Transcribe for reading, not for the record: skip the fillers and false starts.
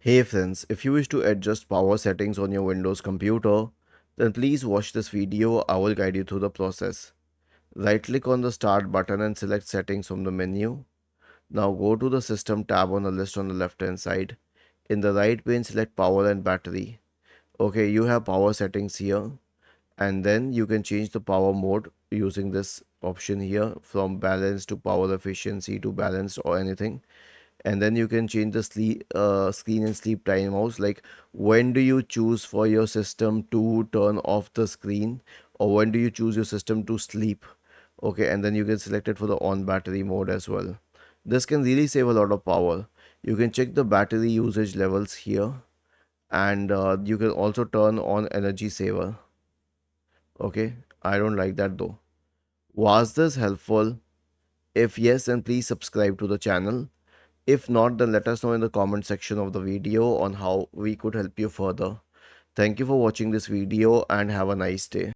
Hey friends, if you wish to adjust power settings on your Windows computer, then please watch this video. I will guide you through the process. Right click on the start button and select settings from the menu. Now go to the system tab on the list on the left hand side. In the right pane select power and battery. Okay, you have power settings here, and then you can change the power mode using this option here, from balance to power efficiency to balanced or anything. And then you can change the screen and sleep timeouts, like when do you choose for your system to turn off the screen, or when do you choose your system to sleep. Okay, and then you can select it for the on battery mode as well. This can really save a lot of power. You can check the battery usage levels here, and you can also turn on energy saver. Okay, I don't like that though. Was this helpful? If yes, then please subscribe to the channel. If not, then let us know in the comment section of the video on how we could help you further. Thank you for watching this video and have a nice day.